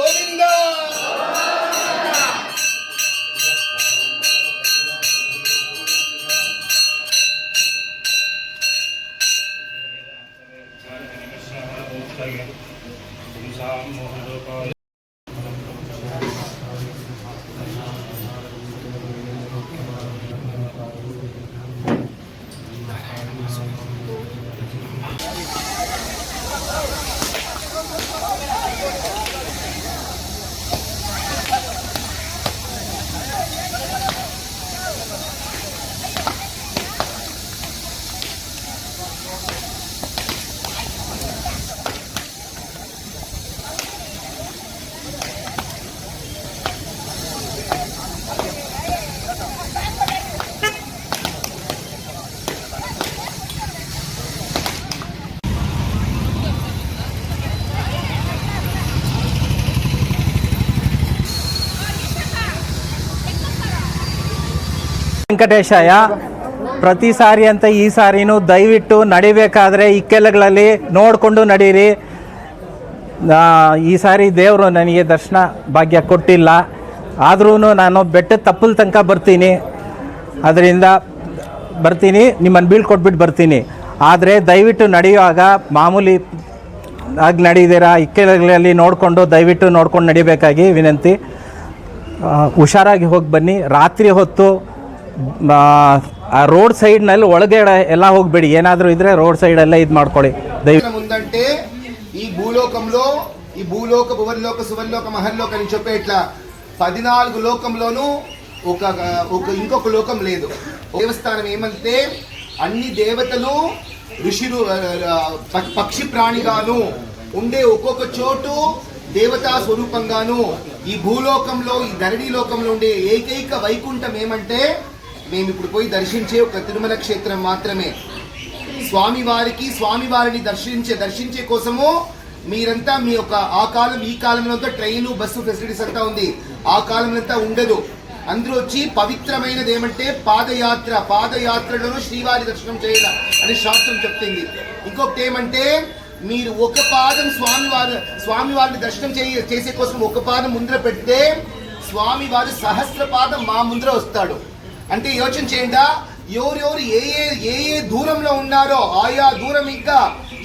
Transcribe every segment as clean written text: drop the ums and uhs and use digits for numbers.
గోవింద. ವೆಂಕಟೇಶಯ್ಯ, ಪ್ರತಿ ಸಾರಿ ಅಂತ ಈ ಸಾರಿನೂ ದಯವಿಟ್ಟು ನಡಿಬೇಕಾದ್ರೆ ಇಕ್ಕೆಲಗಳಲ್ಲಿ ನೋಡಿಕೊಂಡು ನಡೀರಿ. ಈ ಸಾರಿ ದೇವರು ನನಗೆ ದರ್ಶನ ಭಾಗ್ಯ ಕೊಟ್ಟಿಲ್ಲ, ಆದ್ರೂ ನಾನು ಬೆಟ್ಟದ ತಪ್ಪಲ್ ತನಕ ಬರ್ತೀನಿ, ಅದರಿಂದ ಬರ್ತೀನಿ, ನಿಮ್ಮನ್ನು ಬೀಳ್ಕೊಟ್ಬಿಟ್ಟು ಬರ್ತೀನಿ. ಆದರೆ ದಯವಿಟ್ಟು ನಡೆಯುವಾಗ ಮಾಮೂಲಿ ಆಗಿ ನಡೀತೀರಾ, ಇಕ್ಕೆಲಗಳಲ್ಲಿ ನೋಡಿಕೊಂಡು ದಯವಿಟ್ಟು ನೋಡ್ಕೊಂಡು ನಡಿಬೇಕಾಗಿ ವಿನಂತಿ. ಹುಷಾರಾಗಿ ಹೋಗಿ ಬನ್ನಿ. ರಾತ್ರಿ ಹೊತ್ತು రోడ్ సైడ్ ನಲ್ಲಿ ಒಳಗೆ ಎಲ್ಲ ಹೋಗಬೇಡಿ, ఏనాದರೂ ఇದ್ರೆ రోడ్ సైడ్ ಎಲ್ಲ ఇది ಮಾಡ್ಕೊಳ್ಳಿ ముందంటే ఈ భూలోకంలో ఈ భూలోక భువర్లోక సువర్లోక మహర్లోక అని చెప్పే ఇట్లా 14 లోకంలోనూ ఒక ఇంకొక లోకం లేదు. దేవస్థానం ఏమంటే అన్ని దేవతలు ఋషులు పక్షి ప్రాణిగాను ఉండే ఒక్కొక్క చోటు దేవతా స్వరూపంగాను ఈ భూలోకంలో ఈ ధరణి లోకంలో ఉండే ఏకైక వైకుంఠం ఏమంటే మేము ఇప్పుడు పోయి దర్శించే ఒక తిరుమల క్షేత్రం మాత్రమే. స్వామివారిని దర్శించే కోసము మీరంతా మీ యొక్క ఆ కాలం ఈ కాలంలో ట్రైను బస్సు ఫెసిలిటీస్ అంతా ఉంది, ఆ కాలంలో అంతా ఉండదు. అందరూ వచ్చి పవిత్రమైనది ఏమంటే పాదయాత్రలోనూ శ్రీవారి దర్శనం చేయాల అని శాస్త్రం చెప్తుంది. ఇంకొకటి ఏమంటే మీరు ఒక పాదం స్వామివారిని దర్శనం చేసే కోసం ఒక పాదం ముందర పెడితే స్వామివారు సహస్ర పాదం మా ముందర వస్తాడు. అంటే యోచన చేయండి, ఎవరెవరు ఏ దూరంలో ఉన్నారో ఆయా దూరం ఇంకా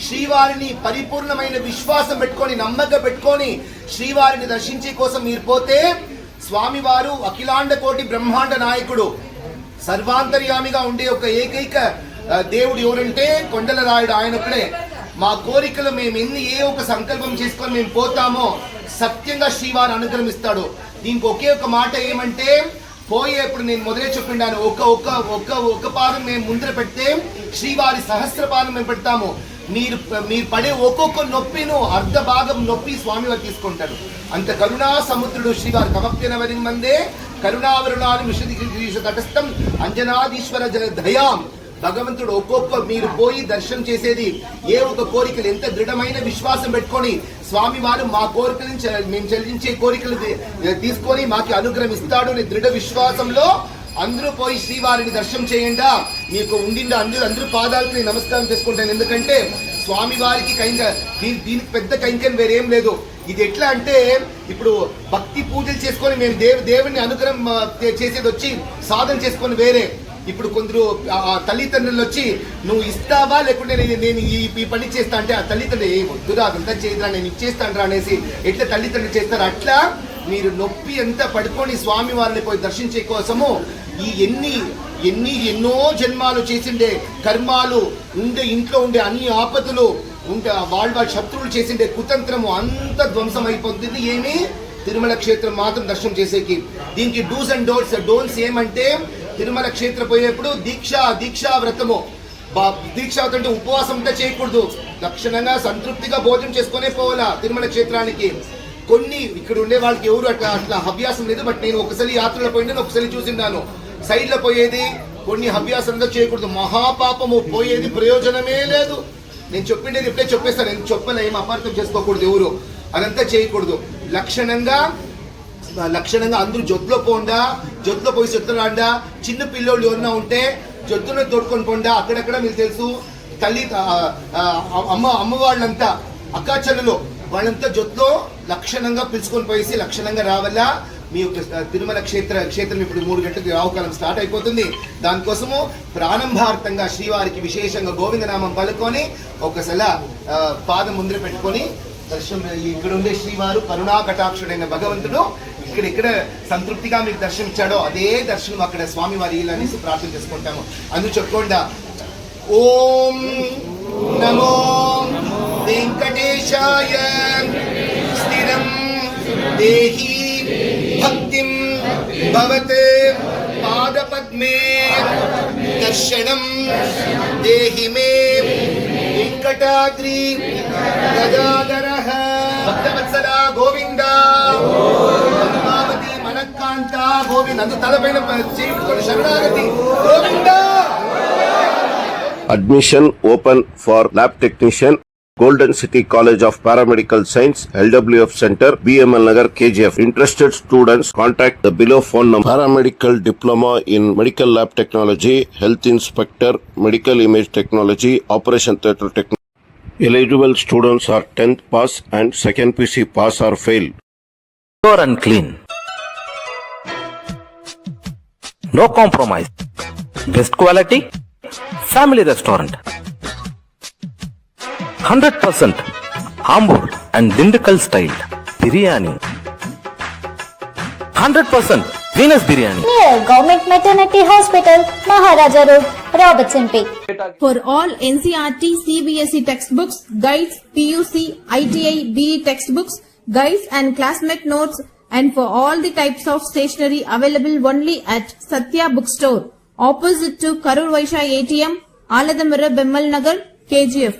శ్రీవారిని పరిపూర్ణమైన విశ్వాసం పెట్టుకొని నమ్మకం పెట్టుకొని శ్రీవారిని దర్శించే కోసం మీరు పోతే స్వామివారు అఖిలాండ కోటి బ్రహ్మాండ నాయకుడు, సర్వాంతర్యామిగా ఉండే ఒక ఏకైక దేవుడు ఎవరంటే కొండలరాయుడు. ఆయన ఒక్కడే. మా కోరికలు మేము ఏ ఒక సంకల్పం చేసుకొని మేము పోతామో సత్యంగా శ్రీవారు అనుగ్రహిస్తాడు. దీనికి ఒకే ఒక మాట ఏమంటే పోయేప్పుడు నేను మొదలే చెప్పిండాను, ఒక పాదం మేము ముందర పెడితే శ్రీవారి సహస్ర పాదం మేము పెడతాము. మీరు పడే ఒక్కొక్క నొప్పిను అర్ధ భాగం నొప్పి స్వామివారు తీసుకుంటాడు. అంత కరుణా సముద్రుడు శ్రీవారు. కమప్యనవరి మందే కరుణావరుణాలు విష తటస్థం అంజనాదీశ్వర దయాం. భగవంతుడు ఒక్కొక్క మీరు పోయి దర్శనం చేసేది ఏ ఒక కోరికలు ఎంత దృఢమైన విశ్వాసం పెట్టుకొని స్వామివారు మా కోరికలు మేము చెల్లించే కోరికలు తీసుకొని మాకు అనుగ్రహిస్తాడు అనే దృఢ విశ్వాసంలో అందరూ పోయి శ్రీవారిని దర్శనం చేయండి. మీకు ఉండిందా అందరూ పాదాలకు నమస్కారం చేసుకుంటాను. ఎందుకంటే స్వామివారికి దీనికి పెద్ద కైంకర్యం వేరేం లేదు. ఇది ఎట్లా అంటే ఇప్పుడు భక్తి పూజలు చేసుకొని మేము దేవుని అనుగ్రహం చేసేది వచ్చి సాధన చేసుకొని వేరే. ఇప్పుడు కొందరు తల్లిదండ్రులు వచ్చి నువ్వు ఇస్తావా లేకుంటే నేను ఈ పని చేస్తా అంటే ఆ తల్లిదండ్రులు వద్దురా అదంతా చేయదురా నేను ఇచ్చేస్తాను రా అనేసి ఎట్లా తల్లిదండ్రులు చేస్తారు అట్లా మీరు నొప్పి ఎంత పడుకొని స్వామి వారిని పోయి దర్శించే కోసము ఈ ఎన్నో జన్మాలు చేసిండే కర్మాలు ఉండే ఇంట్లో ఉండే అన్ని ఆపదలు ఉంటే వాళ్ళ శత్రువులు చేసిండే కుతంత్రము అంత ధ్వంసం అయిపోతుంది. ఏమి తిరుమల క్షేత్రం మాత్రం దర్శనం చేసేకి. దీనికి డూస్ అండ్ డోంట్స్ ఏమంటే తిరుమల క్షేత్ర పోయేప్పుడు దీక్షా వ్రతము. దీక్ష అంటే ఉపవాసం అంతా చేయకూడదు, లక్షణంగా సంతృప్తిగా భోజనం చేసుకునే పోవాలా తిరుమల క్షేత్రానికి. కొన్ని ఇక్కడ ఉండే వాళ్ళకి ఎవరు అట్లా అభ్యాసం లేదు. బట్ నేను ఒకసారి యాత్రలో పోయిందని ఒకసారి చూసిన్నాను. సైడ్ లో పోయేది కొన్ని అభ్యాసంగా చేయకూడదు, మహాపాపము, పోయేది ప్రయోజనమే లేదు. నేను చెప్పిండేది ఇప్పుడే చెప్పేస్తాను, నేను చెప్పలే, ఏం అపార్థం చేసుకోకూడదు ఎవరు, అదంతా చేయకూడదు. లక్షణంగా అందరూ జొత్తులో పోయి చెప్తున్నాడా. చిన్న పిల్లోళ్ళు ఎవరన్నా ఉంటే జొత్తులో తోడుకొని పోండా. అక్కడక్కడ మీకు తెలుసు తల్లి అమ్మ వాళ్ళంతా అక్కా చెల్లెలు వాళ్ళంతా జొత్తులో లక్షణంగా పిలుచుకొని పోయేసి లక్షణంగా రావాలా. మీ యొక్క తిరుమల క్షేత్రం ఇప్పుడు 3 గంటలకు రావుకాలం స్టార్ట్ అయిపోతుంది. దానికోసము ప్రారంభార్థంగా శ్రీవారికి విశేషంగా గోవిందనామం పలుకొని ఒకసారి పాదం ముందర పెట్టుకొని దర్శనం. ఇక్కడ ఉండే శ్రీవారు కరుణా కటాక్షుడైన భగవంతుడు ఇక్కడ సంతృప్తిగా మీకు దర్శనం ఇచ్చాడో అదే దర్శనం అక్కడ స్వామివారి అనేసి ప్రార్థన చేసుకుంటాము. అందుకు చెప్పుకోండా ఓం నమో వెంకటేశాయ స్థిరం దేహి భక్తిం భవతే పాదపద్మే దర్శనం దేహి మే వెంకటాద్రి గదాధరః భక్తవత్సల గోవింద పద్మావతి మనక్కాంత గోవింద. అందు తలపైన చేయించుకొని శరణాగతి Govinda. Admission open for lab technician, Golden City College of Paramedical Science, LWF Center, BML Nagar, KGF. Interested students contact the below phone number. Paramedical Diploma in Medical Lab Technology, Health Inspector, Medical Image Technology, Operation Theatre Technology. Eligible students are 10th pass and 2nd PC pass or fail. Pure and clean. No compromise. Best quality. Family restaurant. 100% Ambur and Dindigul style biryani. 100% Venus biryani. Near Government Maternity Hospital, Maharaja Road, Robertson Peak. For all NCERT, CBSE textbooks, guides, PUC, ITI, BE textbooks, guides and classmate notes, and for all the types of stationery available only at Satya Bookstore, opposite to Karur Vaishya ATM, Aladamara, Bemmal Nagar, KGF.